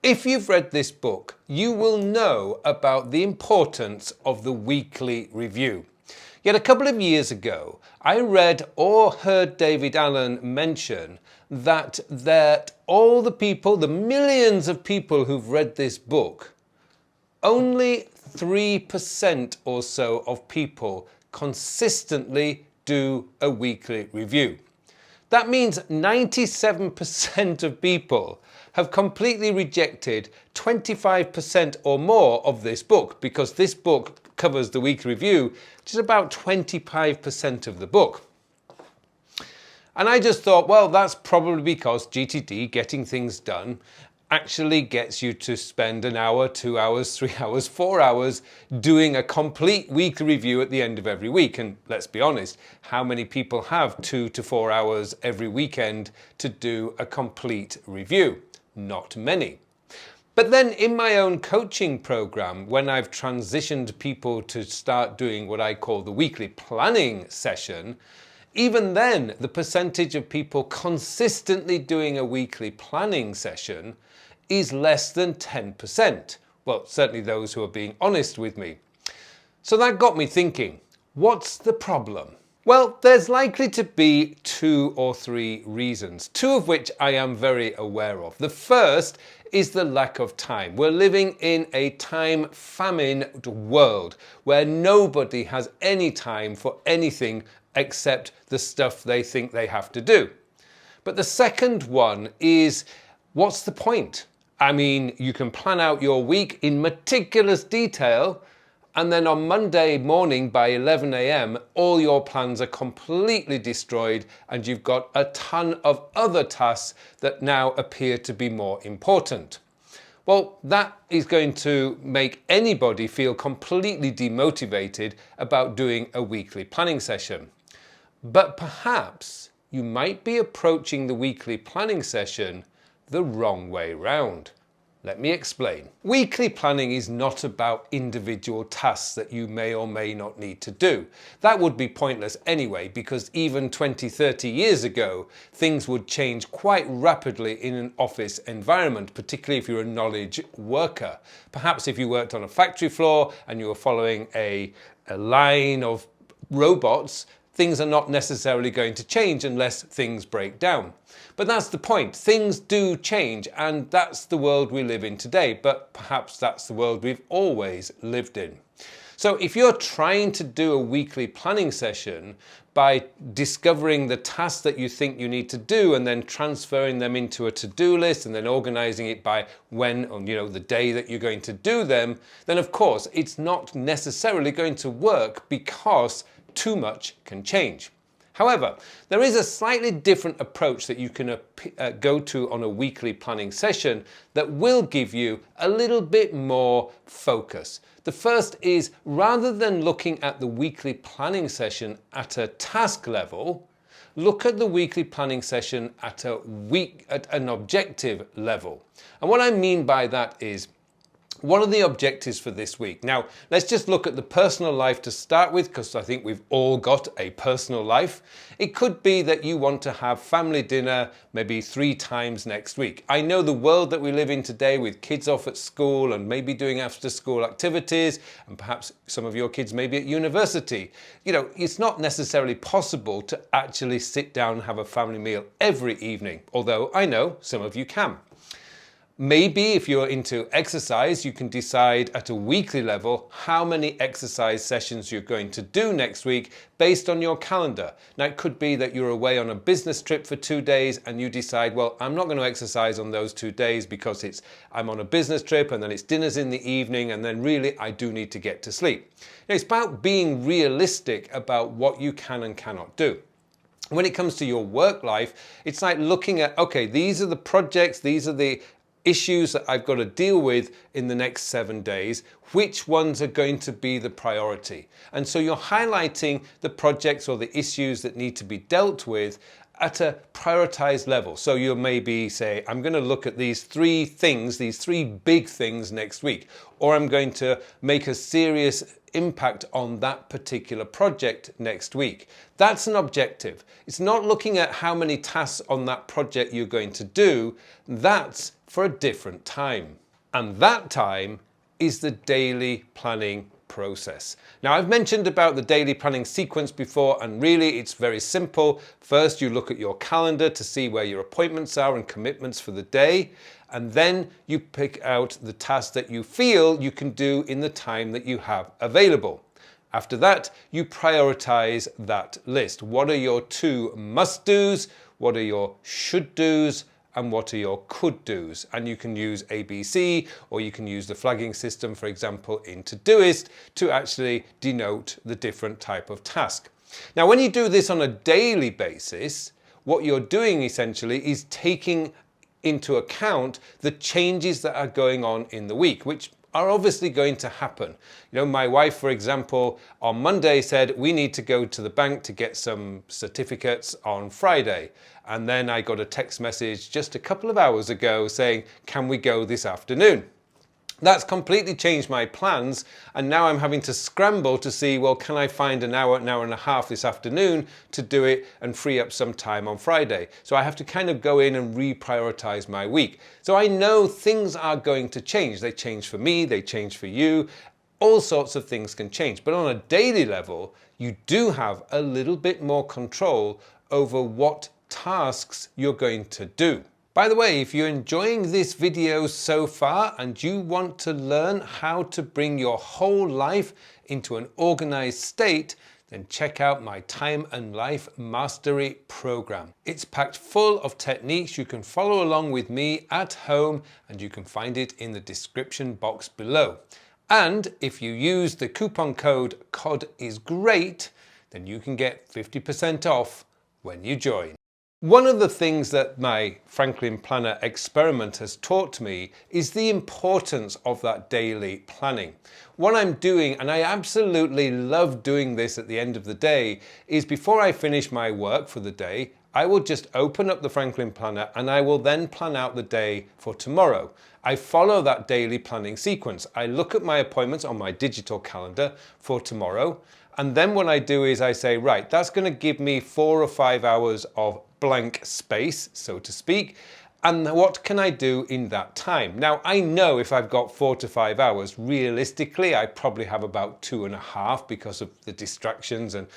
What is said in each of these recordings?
If you've read this book, you will know about the importance of the weekly review. Yet a couple of years ago, I read or heard David Allen mention that all the people, the millions of people who've read this book, only 3% or so of people consistently do a weekly review. That means 97% of people have completely rejected 25% or more of this book, because this book covers the weekly review, which is about 25% of the book. And I just thought, well, that's probably because GTD, getting things done, actually gets you to spend an hour, 2 hours, 3 hours, 4 hours doing a complete weekly review at the end of every week. And let's be honest, how many people have 2 to 4 hours every weekend to do a complete review? Not many. But then in my own coaching program, when I've transitioned people to start doing what I call the weekly planning session, even then the percentage of people consistently doing a weekly planning session is less than 10%. Well, certainly those who are being honest with me. So that got me thinking, what's the problem? Well, there's likely to be 2 or 3 reasons, 2 of which I am very aware of. The first is the lack of time. We're living in a time-famine world where nobody has any time for anything except the stuff they think they have to do. But the second one is, what's the point? I mean, you can plan out your week in meticulous detail, and then on Monday morning by 11 a.m, all your plans are completely destroyed and you've got a ton of other tasks that now appear to be more important. Well, that is going to make anybody feel completely demotivated about doing a weekly planning session. But perhaps you might be approaching the weekly planning session the wrong way round. Let me explain. Weekly planning is not about individual tasks that you may or may not need to do. That would be pointless anyway, because even 20, 30 years ago, things would change quite rapidly in an office environment, particularly if you're a knowledge worker. Perhaps if you worked on a factory floor and you were following a line of robots, things are not necessarily going to change unless things break down. But that's the point. Things do change, and that's the world we live in today, but perhaps that's the world we've always lived in. So if you're trying to do a weekly planning session by discovering the tasks that you think you need to do and then transferring them into a to-do list and then organizing it by when, or the day that you're going to do them, then of course it's not necessarily going to work, because too much can change. However, there is a slightly different approach that you can go to on a weekly planning session that will give you a little bit more focus. The first is, rather than looking at the weekly planning session at a task level, look at the weekly planning session at an objective level. And what I mean by that is, what are the objectives for this week? Now, let's just look at the personal life to start with, because I think we've all got a personal life. It could be that you want to have family dinner maybe 3 times next week. I know the world that we live in today, with kids off at school and maybe doing after school activities, and perhaps some of your kids may be at university. It's not necessarily possible to actually sit down and have a family meal every evening, although I know some of you can. Maybe if you're into exercise, you can decide at a weekly level how many exercise sessions you're going to do next week based on your calendar. Now, it could be that you're away on a business trip for 2 days and you decide, well, I'm not going to exercise on those 2 days because I'm on a business trip and then it's dinners in the evening and then really I do need to get to sleep. It's about being realistic about what you can and cannot do. When it comes to your work life, it's like looking at, okay, these are the projects, these are the issues that I've got to deal with in the next 7 days. Which ones are going to be the priority? And so you're highlighting the projects or the issues that need to be dealt with at a prioritized level. So you maybe say, I'm going to look at these 3 things, these 3 big things next week, or I'm going to make a serious impact on that particular project next week. That's an objective. It's not looking at how many tasks on that project you're going to do. That's for a different time. And that time is the daily planning process. Now, I've mentioned about the daily planning sequence before, and really it's very simple. First, you look at your calendar to see where your appointments are and commitments for the day, and then you pick out the tasks that you feel you can do in the time that you have available. After that, you prioritize that list. What are your 2 must-dos? What are your should-dos? And what are your could-dos? And you can use ABC, or you can use the flagging system, for example, in Todoist, to actually denote the different type of task. Now, when you do this on a daily basis, what you're doing essentially is taking into account the changes that are going on in the week, which are obviously going to happen. You know, my wife, for example, on Monday said we need to go to the bank to get some certificates on Friday. And then I got a text message just a couple of hours ago saying, can we go this afternoon? That's completely changed my plans, and now I'm having to scramble to see, well, can I find an hour and a half this afternoon to do it and free up some time on Friday? So I have to kind of go in and reprioritize my week. So I know things are going to change. They change for me, they change for you. All sorts of things can change. But on a daily level, you do have a little bit more control over what tasks you're going to do. By the way, if you're enjoying this video so far and you want to learn how to bring your whole life into an organized state, then check out my Time and Life Mastery program. It's packed full of techniques you can follow along with me at home, and you can find it in the description box below. And if you use the coupon code CODISGREAT, then you can get 50% off when you join. One of the things that my Franklin Planner experiment has taught me is the importance of that daily planning. What I'm doing, and I absolutely love doing this at the end of the day, is before I finish my work for the day, I will just open up the Franklin Planner and I will then plan out the day for tomorrow. I follow that daily planning sequence. I look at my appointments on my digital calendar for tomorrow, and then what I do is I say, right, that's going to give me 4 or 5 hours of blank space, so to speak, and what can I do in that time? Now, I know if I've got 4 to 5 hours, realistically, I probably have about 2.5 because of the distractions and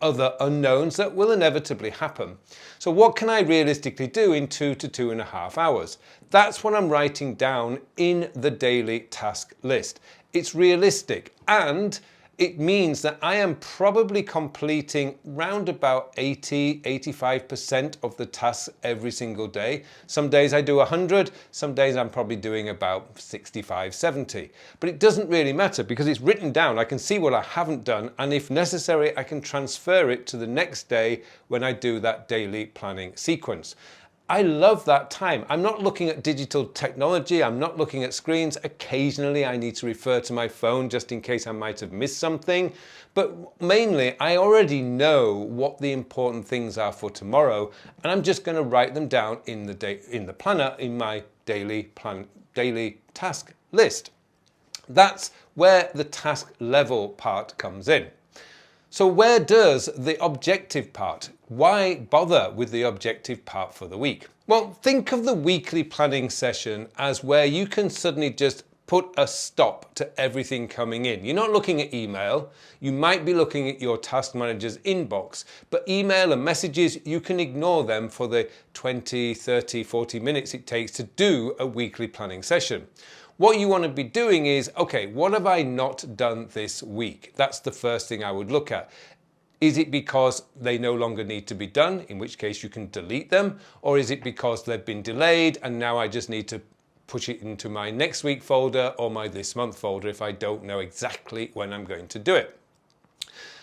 other unknowns that will inevitably happen. So what can I realistically do in 2 to 2.5 hours? That's what I'm writing down in the daily task list. It's realistic, and it means that I am probably completing round about 80–85% of the tasks every single day. Some days I do 100, some days I'm probably doing about 65–70. But it doesn't really matter because it's written down. I can see what I haven't done, and if necessary, I can transfer it to the next day when I do that daily planning sequence. I love that time. I'm not looking at digital technology. I'm not looking at screens. Occasionally I need to refer to my phone just in case I might have missed something. But mainly I already know what the important things are for tomorrow, and I'm just going to write them down in the planner in my daily task list. That's where the task level part comes in. So where does the objective part? Why bother with the objective part for the week? Well, think of the weekly planning session as where you can suddenly just put a stop to everything coming in. You're not looking at email. You might be looking at your task manager's inbox, but email and messages, you can ignore them for the 20, 30, 40 minutes it takes to do a weekly planning session. What you want to be doing is, okay, what have I not done this week? That's the first thing I would look at. Is it because they no longer need to be done, in which case you can delete them? Or is it because they've been delayed and now I just need to push it into my next week folder or my this month folder if I don't know exactly when I'm going to do it?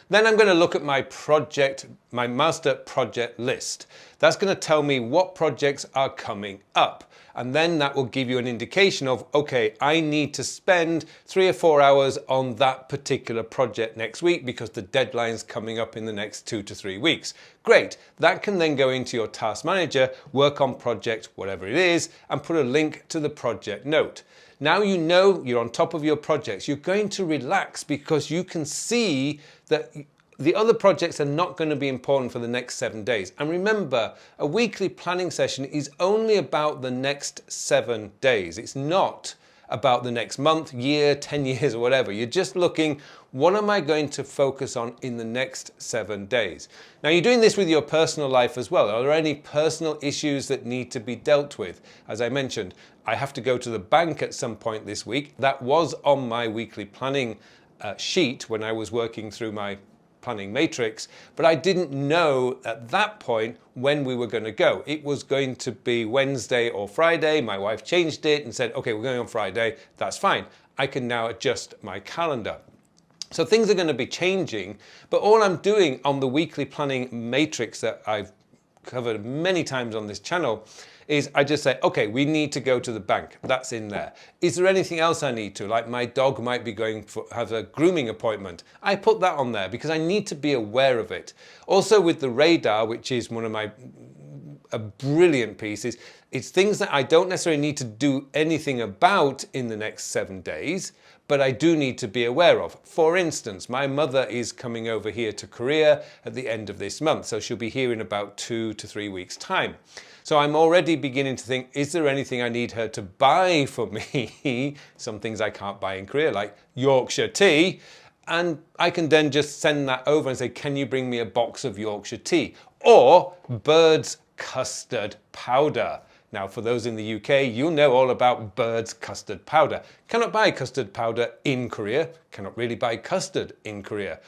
Then I'm going to look at my master project list. That's going to tell me what projects are coming up. And then that will give you an indication of, okay, I need to spend 3 or 4 hours on that particular project next week because the deadline's coming up in the next 2 to 3 weeks. Great. That can then go into your task manager, work on project, whatever it is, and put a link to the project note. Now you know you're on top of your projects. You're going to relax because you can see that the other projects are not going to be important for the next 7 days. And remember, a weekly planning session is only about the next 7 days. It's not about the next month, year, 10 years, or whatever. You're just looking, what am I going to focus on in the next 7 days? Now, you're doing this with your personal life as well. Are there any personal issues that need to be dealt with? As I mentioned, I have to go to the bank at some point this week. That was on my weekly planning sheet when I was working through my planning matrix, but I didn't know at that point when we were going to go. It was going to be Wednesday or Friday. My wife changed it and said, okay, we're going on Friday. That's fine. I can now adjust my calendar. So things are going to be changing, but all I'm doing on the weekly planning matrix that I've covered many times on this channel is I just say, okay, we need to go to the bank. That's in there. Is there anything else I need to? Like my dog might be going for have a grooming appointment. I put that on there because I need to be aware of it. Also with the radar, which is one of my brilliant pieces, it's things that I don't necessarily need to do anything about in the next 7 days, but I do need to be aware of. For instance, my mother is coming over here to Korea at the end of this month, so she'll be here in about 2 to 3 weeks' time. So I'm already beginning to think, is there anything I need her to buy for me? Some things I can't buy in Korea, like Yorkshire tea. And I can then just send that over and say, can you bring me a box of Yorkshire tea? Or Bird's custard powder. Now, for those in the UK, you'll know all about Bird's custard powder. Cannot buy custard powder in Korea. Cannot really buy custard in Korea.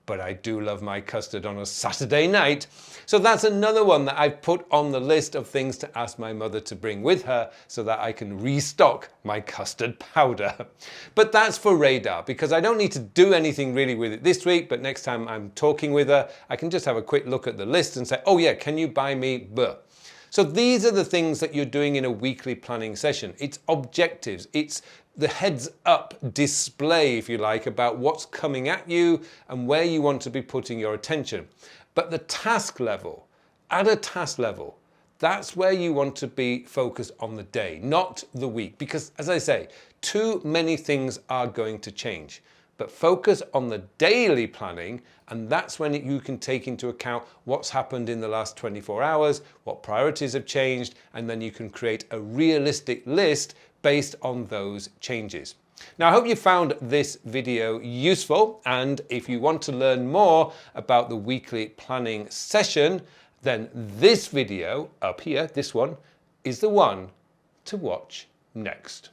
But I do love my custard on a Saturday night. So that's another one that I've put on the list of things to ask my mother to bring with her so that I can restock my custard powder. But that's for radar, because I don't need to do anything really with it this week, but next time I'm talking with her, I can just have a quick look at the list and say, oh yeah, can you buy me blah? So these are the things that you're doing in a weekly planning session. It's objectives. It's the heads up display, if you like, about what's coming at you and where you want to be putting your attention. But the task level, at a task level, that's where you want to be focused on the day, not the week. Because as I say, too many things are going to change. But focus on the daily planning, and that's when you can take into account what's happened in the last 24 hours, what priorities have changed, and then you can create a realistic list based on those changes. Now, I hope you found this video useful, and if you want to learn more about the weekly planning session, then this video up here, this one, is the one to watch next.